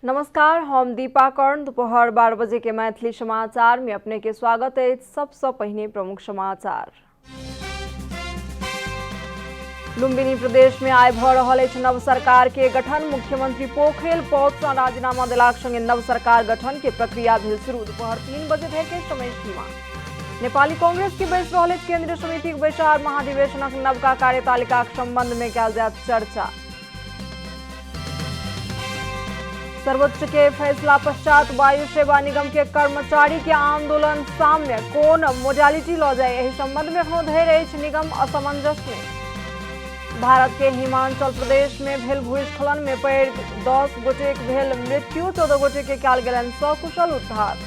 नमस्कार, हम दीपा कर्ण। दोपहर 12 बजे के मैथिली समाचार में अपने के स्वागत है। सबसे पहले प्रमुख समाचार। लुम्बिनी प्रदेश में आय भ रहल अछि नव सरकार के गठन। मुख्यमंत्री पोखरेल पद से राजीनामा देलाक संगे नव सरकार गठन के प्रक्रिया भेल शुरू। दोपहर 3 बजे धरि के समय सीमा। नेपाली कांग्रेस के बैस रहल अछि केंद्रीय समिति बैसार। महाधिवेशनक नवका कार्यतालिका संबंध में कयल जायत चर्चा। सर्वोच्च के फैसला पश्चात वायु सेवा निगम के कर्मचारी के आंदोलन सामने कोन मोडालिटी ल जाए, एहि संबंध में हो धैर्य अछि निगम असमंजस में। भारत के हिमाचल प्रदेश में भेल भूस्खलन में पड़ि 10 गोटे भेल मृत्यु, 14 गोटे के कयल गेलनि सकुशल उद्धार।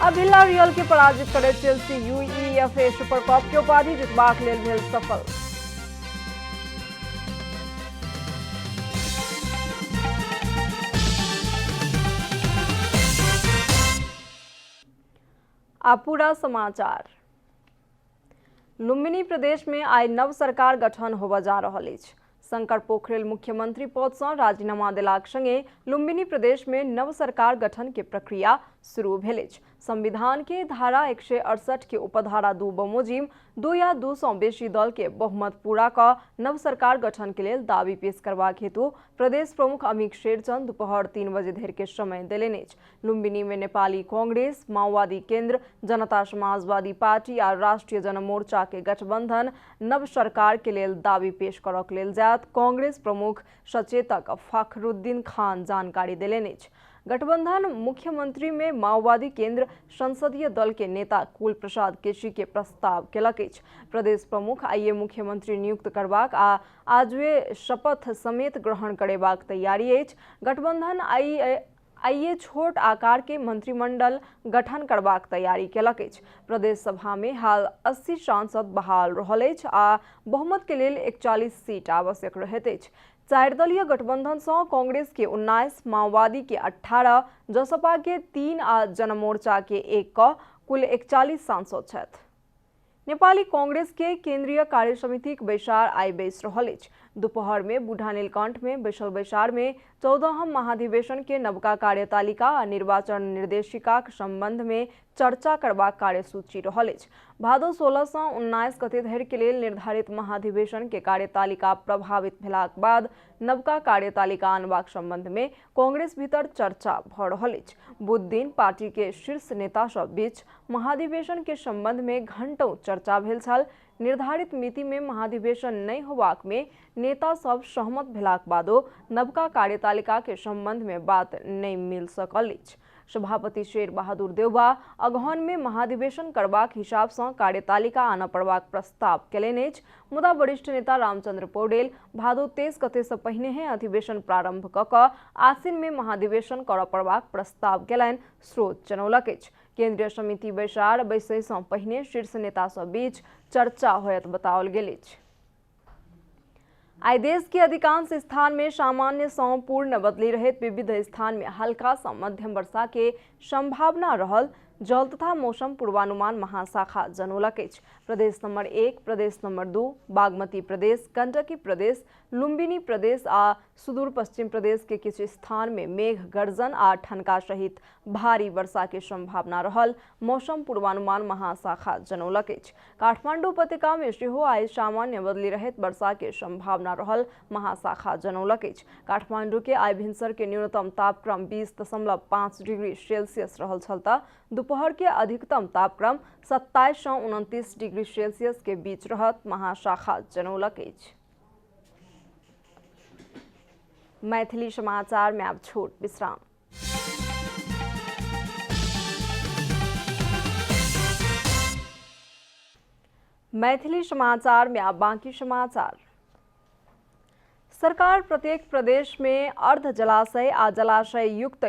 अब विलारियल के पराजित करैत चेल्सी यूईएफए सुपर कप के उपाधि जितबाक लेल भेल सफल। अब पूरा समाचार। लुम्बिनी प्रदेश में आइ नव सरकार गठन होबा जा रहल अछि। शंकर पोखरेल मुख्यमंत्री पद से राजीनामा देलाक संगे लुम्बिनी प्रदेश में नव सरकार गठन के प्रक्रिया शुरू भेल अछि। संविधान के धारा 168 के उपधारा 2 बमोजिम 2 या 2 से बेसी दल के बहुमत पूरा क नव सरकार गठन के लेल दावी पेश करबाक हेतु प्रदेश प्रमुख अमित शेरचंद दोपहर 3 बजे धरि के समय देलनि अछि। लुम्बिनी में नेपाली कांग्रेस, माओवादी केंद्र, जनता समाजवादी पार्टी आ राष्ट्रीय जनमोर्चा के गठबंधन नव सरकार के लेल दावी पेश करक लेल जायत कांग्रेस प्रमुख सचेतक फखरुद्दीन खान जानकारी देलनि अछि। गठबंधन मुख्यमंत्री में माओवादी केंद्र संसदीय दल के नेता कुल प्रसाद केसी के प्रस्ताव केलक अछि। प्रदेश प्रमुख आइए मुख्यमंत्री नियुक्त करबाक आ आजुए शपथ समेत ग्रहण करेबाक तैयारी अछि। गठबंधन आइए छोट आकार के मंत्रिमंडल गठन करबाक तैयारी केलक अछि। प्रदेश सभा में हाल 80 सांसद बहाल रहल अछि आ बहुमत के लेल 41 सीट आवश्यक रहैत अछि। 4 दलीय गठबंधन से कांग्रेस के 19, माओवादी के 18, जसपा के 3 आ जनमोर्चा के 1 क कुल 41 सांसद छथि। नेपाली कांग्रेस के केंद्रीय कार्य समिति के बैसार आइ बैस रहल अछि। दोपहर में बूढ़ा नीलकंठ में बैसल बैसार में 14हम महाधिवेशन के नवका कार्यतालिका आ निर्वाचन निर्देशिका के संबंध में चर्चा करबाक कार्यसूची रहल अछि। भादो 16 से 19 गते धरि के लेल निर्धारित महाधिवेशन के कार्यतालिका प्रभावित भेलाक बाद नवका कार्यतालिका आनबाक संबंध में कांग्रेस भीतर चर्चा भ रहल अछि। बुध दिन पार्टी के शीर्ष नेता सब बीच महाधिवेशन के संबंध में घंटों चर्चा भेल छल। निर्धारित मिति में महाधिवेशन नहीं होबाक में नेता सब सहमत भेलाक बादो नवका कार्यतालिका के संबंध में बात नहीं मिल सकल अछि। सभापति शेर बहादुर देउबा अगहन में महाधिवेशन करबाक हिसाब से कार्यतालिका आनय पड़बाक प्रस्ताव केलनि अछि। मुदा वरिष्ठ नेता रामचंद्र पौडेल भादो 23 गते से पहिने अधिवेशन प्रारंभ क क आसिन में महाधिवेशन करय पड़बाक प्रस्ताव केलनि, स्रोत जनौलक अछि। केंद्रीय समिति बैसार बैसै से पहिने शीर्ष नेता सब बीच चर्चा होयत बताओल गेल अछि। आइ देश के अधिकांश स्थान में सामान्य से पूर्ण बदली रहित विविध स्थान में हल्का से मध्यम वर्षा के संभावना रहल जल तथा मौसम पूर्वानुमान महाशाखा जनौलक अछि। प्रदेश नंबर 1, प्रदेश नंबर 2, बागमती प्रदेश, गंडकी प्रदेश, लुम्बिनी प्रदेश आ सुदूर पश्चिम प्रदेश के किछु स्थान में मेघ गर्जन आ ठनका सहित भारी वर्षा के संभावना रहल मौसम पूर्वानुमान महाशाखा जनौलक अछि। काठमांडू उपत्यका में सेहो आइ सामान्य बदली रहित वर्षा के संभावना रहल महाशाखा जनौलक अछि। काठमांडू के आइ भिनसर के न्यूनतम तापक्रम 20.5 डिग्री सेल्सियस रहल छल त दोपहर के अधिकतम तापक्रम 27 से 29 डिग्री सेल्सियस के बीच रहत महाशाखा जनौलक अछि। मैथिली समाचार में अब छोट विश्राम। मैथिली समाचार में अब बाकी समाचार। सरकार प्रत्येक प्रदेश में अर्ध जलाशय आ जलाशय युक्त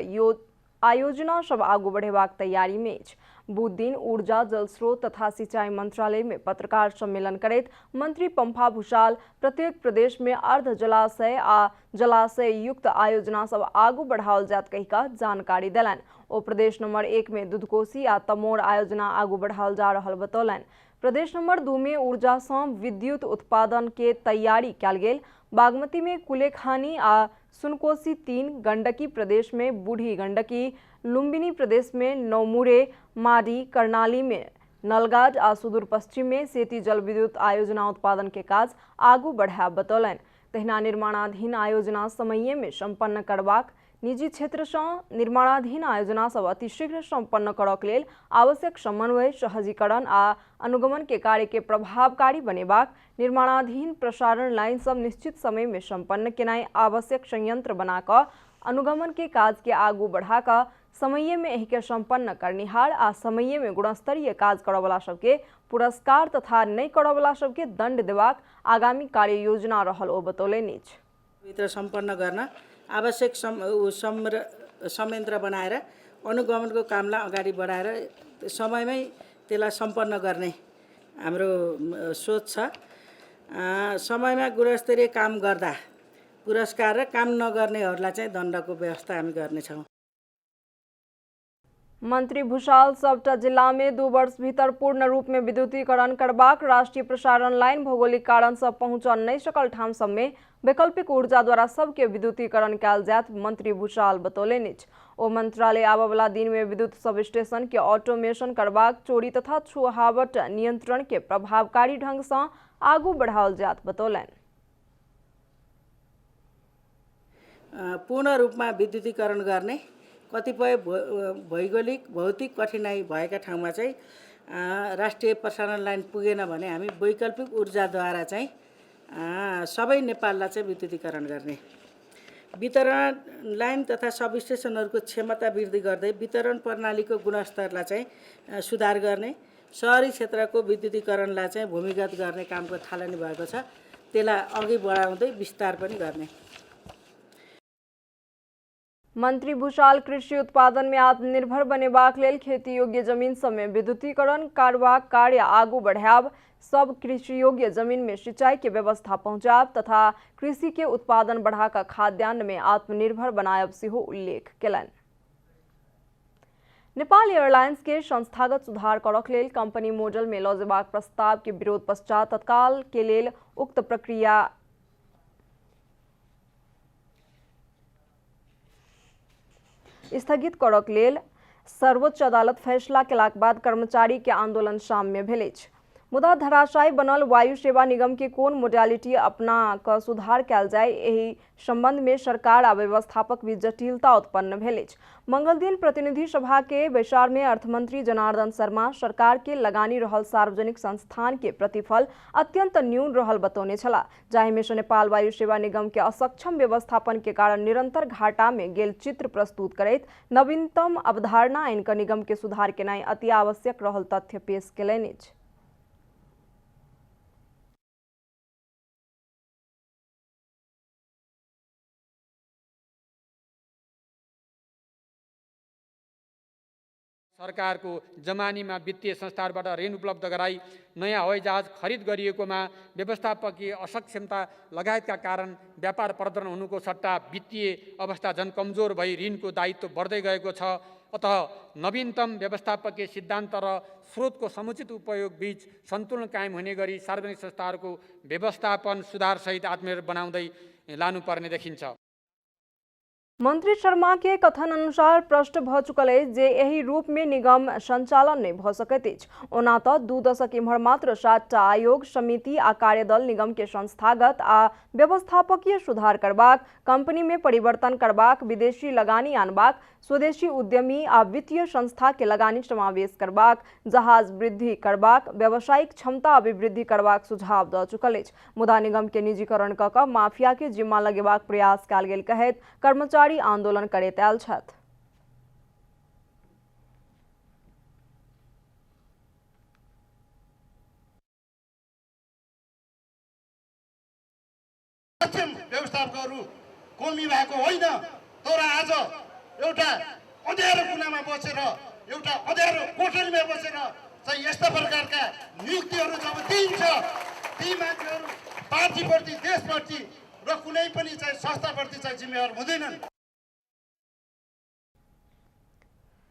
आयोजना सब आगू बढ़ेबाक तैयारी में अछि। बुध दिन ऊर्जा, जल स्रोत तथा सिंचाई मंत्रालय में पत्रकार सम्मेलन करैत मंत्री पंफा भूषाल प्रत्येक प्रदेश में अर्ध जलाशय आ जलाशय युक्त आयोजना सब आगू बढ़ाओल जात कहि का जानकारी देलनि। ओ प्रदेश नंबर 1 में दुधकोशी आ तमोर आयोजना आगू बढ़ाओल जा रहल बतौलनि। प्रदेश नंबर 2 में ऊर्जा से विद्युत उत्पादन के तैयारी कयल गेल। बागमती में कुलेखानी आ सुनकोशी 3, गंडकी प्रदेश में बूढ़ी गंडकी, लुम्बिनी प्रदेश में नौमुरे, माडी, कर्णाली में नलगाड आ सुदूर पश्चिम में सेती जल विद्युत आयोजना उत्पादन के काज आगू बढ़ाब बतौलन। तहिना निर्माणाधीन आयोजना समये में संपन्न करबाक, निजी क्षेत्र से निर्माणाधीन आयोजना सब अतिशीघ्र संपन्न करक लेल आवश्यक समन्वय, सहजीकरण आ अनुगमन के कार्य के प्रभावकारी बनेबाक, निर्माणाधीन प्रसारण लाइन सब निश्चित समय में संपन्न केनाई आवश्यक संयंत्र बनाकर अनुगमन के काज के आगू बढ़ाकर समय में एहि के संपन्न करनिहार आ समय में गुणस्तरीय काज करवला सबके पुरस्कार तथा नहीं करवला सबके दंड देबाक आगामी कार्य योजना रहल ओ बतौलनि। भित्र सम्पन्न गर्न आवश्यक संयन्त्र बनाएर अनुगमनको कामलाई अगाडि बढाएर समयमै त्यसलाई सम्पन्न गर्ने हाम्रो सोच छ। समयमा गुणस्तरीय काम गर्दा पुरस्कार र काम नगर्नेहरूलाई चाहिँ दण्डको व्यवस्था हामी गर्नेछौँ। मंत्री भूषाल सबटा जिला में 2 वर्ष भीतर पूर्ण रूप में विद्युतीकरण करबाक, राष्ट्रीय प्रसारण लाइन भौगोलिक कारण से पहुँच नहीं सकल ठाम सब में वैकल्पिक ऊर्जा द्वारा सबके विद्युतीकरण कयल जायत मंत्री भूषाल बतौलनि। ओ मंत्रालय आबय वाला दिन में विद्युत सब स्टेशन के ऑटोमेशन करबाक, चोरी तथा छुहावट नियंत्रण के प्रभावकारी ढंग से आगू बढ़ाओल जात बतौलनि। पूर्ण रूपमा विद्युतीकरण गर्ने, कतिपय भौगोलिक भौतिक कठिनाई भएका ठाउँमा चाहिँ राष्ट्रिय प्रसारण लाइन पुगेन भने हामी वैकल्पिक ऊर्जाद्वारा चाहिँ सबै नेपाललाई चाहिँ विद्युतीकरण गर्ने, वितरण लाइन तथा सब स्टेशनहरूको क्षमता वृद्धि गर्दै वितरण प्रणालीको गुणस्तरलाई चाहिँ सुधार गर्ने, शहरी क्षेत्रको विद्युतीकरणलाई चाहिँ भूमिगत गर्ने कामको थालनी भएको छ, त्यसलाई अघि बढाउँदै विस्तार पनि गर्ने। मंत्री भूषाल कृषि उत्पादन में आत्मनिर्भर बनेबाक लेल खेती योग्य जमीन सब में विद्युतीकरण करबाक कार्य आगू बढ़ाब, सब कृषि योग्य जमीन में सिंचाई के व्यवस्था पहुँचाब तथा कृषि के उत्पादन बढ़ाकर खाद्यान्न में आत्मनिर्भर बनायब सेहो उल्लेख केलनि। नेपाल एयरलाइंस के संस्थागत सुधार करक लेल कंपनी मॉडल में लऽ जेबाक प्रस्ताव के विरोध पश्चात तत्काल के लेल उक्त प्रक्रिया स्थगित करक लेल सर्वोच्च अदालत फैसला केलाक बाद कर्मचारी के आंदोलन साम्य भेल अछि। मुदा धराशायी बनल वायु सेवा निगम के कोन मोडालिटी अपना क सुधार कयल जाय, एहि संबंध में सरकार आ व्यवस्थापक बीच जटिलता उत्पन्न भेल अछि। मंगल दिन प्रतिनिधि सभा के बैसार में अर्थमंत्री जनार्दन शर्मा सरकार के लगानी रहल सार्वजनिक संस्थान के प्रतिफल अत्यंत न्यून रहल बतौने छला, जाहि में से नेपाल वायु सेवा निगम के असक्षम व्यवस्थापन के कारण निरंतर घाटा में गेल चित्र प्रस्तुत करैत नवीनतम अवधारणा आइन क निगम के सुधार केनाई अति आवश्यक रहल तथ्य पेश केलनि अछि। सरकारको जमानीमा वित्तीय संस्थाबाट ऋण उपलब्ध गराई नयाँ हवाईजहाज खरिद गरिएकोमा व्यवस्थापकीय असक्षमता लगायतका कारण व्यापार प्रदर्शन हुनुको सट्टा वित्तीय अवस्था झन कमजोर भई ऋणको दायित्व बढ्दै गएको छ। अतः नवीनतम व्यवस्थापकीय सिद्धान्त र स्रोतको समुचित उपयोग बीच सन्तुलन कायम हुने गरी सार्वजनिक संस्थाहरूको व्यवस्थापन सुधारसहित आत्मनिर्भर बनाउँदै लानुपर्ने देखिन्छ। मंत्री शर्मा के कथन अनुसार प्रश्न भ चुकल अछि जे एहि रूप में निगम संचालन नहीं भ सकैत अछि। ओना तऽ 2 दशक इम्हर मात्र 7टा आयोग, समिति आ कार्यदल निगम के संस्थागत आ व्यवस्थापकीय सुधार करबाक, कंपनी में परिवर्तन करबाक, विदेशी लगानी आनबाक, स्वदेशी उद्यमी आ वित्तीय संस्था के लगानी समावेश करबाक, जहाज वृद्धि करबाक, व्यावसायिक क्षमता अभिवृद्धि करबाक सुझाव द चुकल अछि। मुदा निगम के निजीकरण क क माफिया के जिम्मा लगेबाक प्रयास कयल गेल कहैत कर्मचारी आंदोलन करैत आयल छथि। व्यवस्थापकहरू कमी भएको होइन, तर आज एउटा अँध्यारो कुनामा बसेर, एउटा अँध्यारो कोठरीमा बसेर चाहिँ यस्ता प्रकारका नियुक्तिहरू जब दिइन्छ, ती मान्छेहरू पार्टीप्रति, देशप्रति र कुनै पनि चाहिँ संस्थाप्रति चाहिँ जिम्मेवार हुँदैनन्।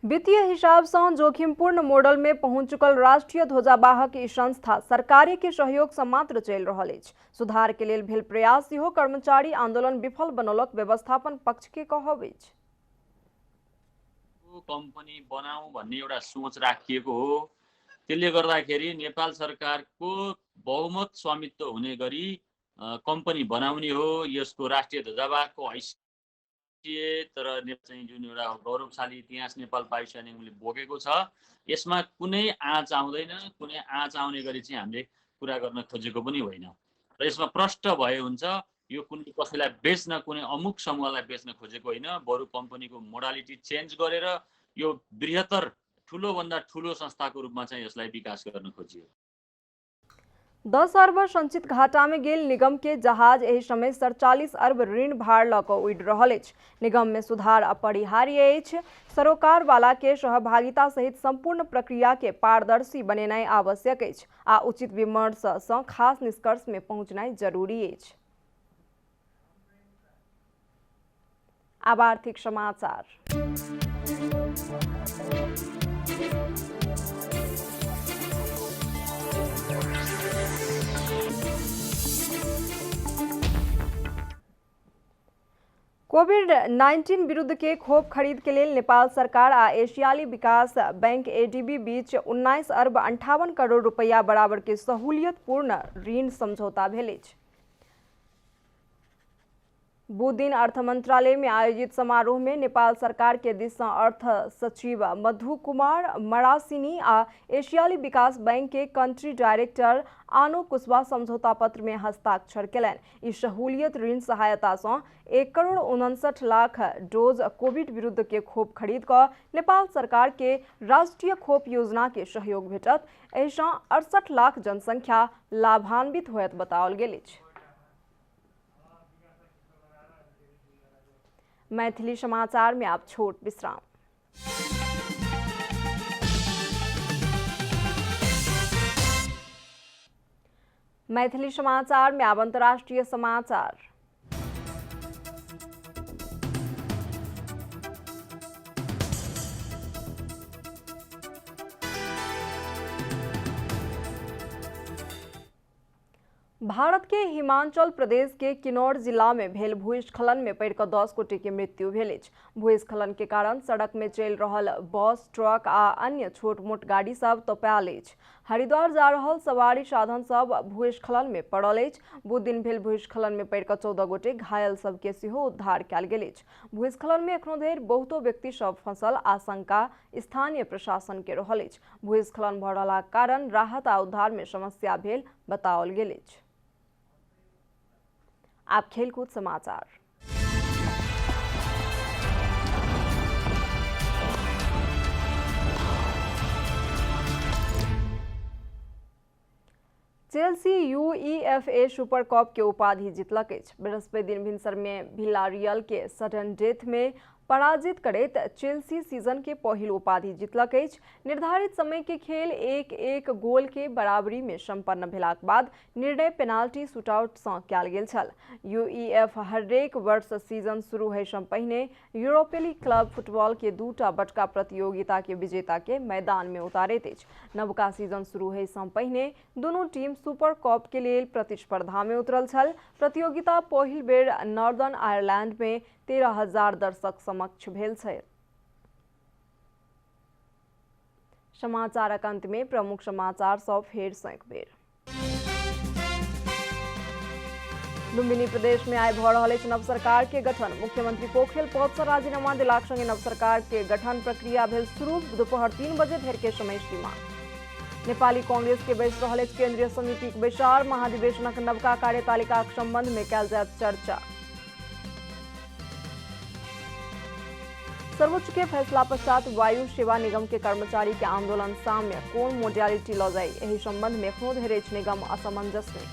वित्तीय हिसाब से जोखिमपूर्ण मॉडल में पहुंच चुकल राष्ट्रीय ध्वजावाहक ई संस्था सरकारी के सहयोग से मात्र चल रहा है। सुधार के लिए भेल प्रयास सेहो कर्मचारी आंदोलन विफल बनौलक व्यवस्थापन पक्ष के कहब अछि। कम्पनी बनाऊ भन्ने एउटा सोच राखिएको हो। त्यसले गर्दाखेरि नेपाल सरकारको बहुमत स्वामित्व हुने गरी कम्पनी बनाउने हो। यसको राष्ट्रिय ध्वजावाहकको हैसियत र चाहिँ जुन एउटा गौरवशाली इतिहास नेपाल वायुसेनाले बोकेको छ, यसमा कुनै आँच आउँदैन। कुनै आँच आउने गरी चाहिँ हामीले कुरा गर्न खोजेको पनि होइन र यसमा प्रष्ट भए हुन्छ यो कुनै कसैलाई बेच्न, कुनै अमुक समूहलाई बेच्न खोजेको होइन। बरु कम्पनीको मोडालिटी चेन्ज गरेर यो बृहत्तर ठुलोभन्दा ठुलो संस्थाको रूपमा चाहिँ यसलाई विकास गर्न खोजियो। 10 अरब संचित घाटा में गेल निगम के जहाज एहि समय 47 अरब ऋण भार ल क उड़ि रहल अछि। निगम में सुधार अपरिहार्य अछि। सरोकार वाला के सहभागिता सहित संपूर्ण प्रक्रिया के पारदर्शी बनेनाइ आवश्यक अछि आ उचित विमर्श सँ खास निष्कर्ष में पहुंचनाइ जरूरी अछि। अब आर्थिक समाचार। कोविड-19 विरुद्ध के खोप खरीद के लिए नेपाल सरकार आ एशियाली विकास बैंक एडीबी बीच 19 अरब 58 करोड़ रुपया बराबर के सहूलियतपूर्ण ऋण समझौता भेल अछि। बुध दिन अर्थ मंत्रालय में आयोजित समारोह में नेपाल सरकार के दिस से अर्थ सचिव मधु कुमार मरासिनी आ एशियाली विकास बैंक के कंट्री डायरेक्टर आनो कुशवाहा समझौता पत्र में हस्ताक्षर कयलनि। ई सहूलियत ऋण सहायता से 1 करोड़ 59 लाख डोज कोविड विरुद्ध के खोप खरीद क नेपाल सरकार के राष्ट्रीय खोप योजना के सहयोग भेटत। एहि से 68 लाख जनसंख्या लाभान्वित होयत बताओल गेल अछि। मैथिली समाचार में आप छोट विश्राम। मैथिली समाचार में अब अंतर्राष्ट्रीय समाचार। भारत के हिमाचल प्रदेश के किन्नौर जिला में भेल भूस्खलन में पड़ क 10 गोटे के मृत्यु भेल अछि। भूस्खलन के कारण सड़क में चल रहल बस, ट्रक आ अन्य छोट मोट गाड़ी सब तोपायल अछि। हरिद्वार जा रहल सवारी साधन सब भूस्खलन में पड़ल अछि। बुध दिन भेल भूस्खलन में पड़ क 14 गोटे घायल सब के सेहो उद्धार कयल गेल अछि। भूस्खलन में एखनो धरि बहुतो व्यक्ति सब फंसल आशंका स्थानीय प्रशासन के रहल अछि। भूस्खलन भ रहलाक कारण राहत आ उद्धार में समस्या भेल बताओल गेल अछि। आप खेलकूद समाचार। चेल्सी यूईएफए सुपर कप के उपाधि जीतलक अछि। बृहस्पति दिन भिनसर में विलारियल के सडन डेथ में पराजित करैत चेल्सी सीजन के पहिल उपाधि जीतलक अछि। निर्धारित समय के खेल 1-1 गोल के बराबरी में संपन्न भेलाक बाद निर्णय पेनाल्टी शूटआउट सँ कयल गेल छल। यूईएफ हरेक वर्ष सीजन शुरू होय सँ पहिने यूरोपीय क्लब फुटबॉल के 2टा बड़का प्रतियोगिता के विजेता के मैदान में उतारैत अछि। नवका सीजन शुरू होय सँ पहिने दुनू टीम सुपर कप के लेल प्रतिस्पर्धा में उतरल छल। प्रतियोगिता पहिल बेर नॉर्दर्न आयरलैंड में 13,000 दर्शक समक्ष भेल छै। समाचारक अंत में प्रमुख समाचार सब फेर सँ एक बेर। लुम्बिनी प्रदेश में आइ भऽ रहल अछि नव सरकार के गठन। मुख्यमंत्री पोखरेल पद सँ राजीनामा देलाक संगे नव सरकार के गठन प्रक्रिया भेल शुरू। दोपहर 3 बजे धरि के समय सीमा। नेपाली कांग्रेस के बैस रहल अछि केंद्रीय समितिक बैसार। महाधिवेशनक नवका कार्यतालिकाक संबंध में कयल जायत चर्चा। सर्वोच्च के फैसला पश्चात वायु सेवा निगम के कर्मचारी के आंदोलन सामने कोन मोडालिटी ल जाय, एहि संबंध में एखनो धरि अछि निगम असमंजस में।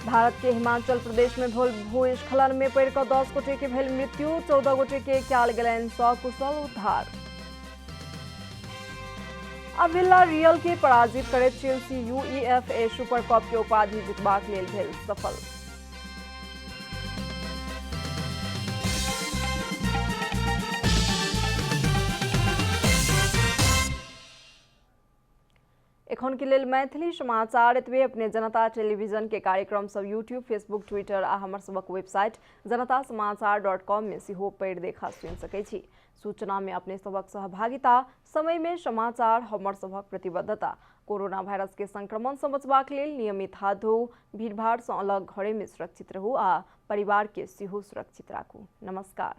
भारत के हिमाचल प्रदेश में भेल भूस्खलन में पड़ क 10 गोटे के भेल मृत्यु। 14 गोटे के कयल गेलनि सकुशल उद्धार। आ विलारियल के पराजित करैत चेल्सी यूईएफए सुपर कप के उपाधि जीतबाक लेल भेल सफल। एखन के लेल मैथिली समाचार एतबे। अपने जनता टेलीविजन के कार्यक्रम सब यूट्यूब, फेसबुक, ट्विटर आ हमर सबक वेबसाइट janatasamaachar.com में सेहो पढ़ि देखा सुनि सकै छी। सूचना में अपने सबक सहभागिता, समय में समाचार हमर सबक प्रतिबद्धता। कोरोना वायरस के संक्रमण से बचबाक लेल नियमित हाथ धोऊ, भीड़भाड़ से अलग घरे में सुरक्षित रहू आ परिवार के सेहो सुरक्षित राखू। नमस्कार।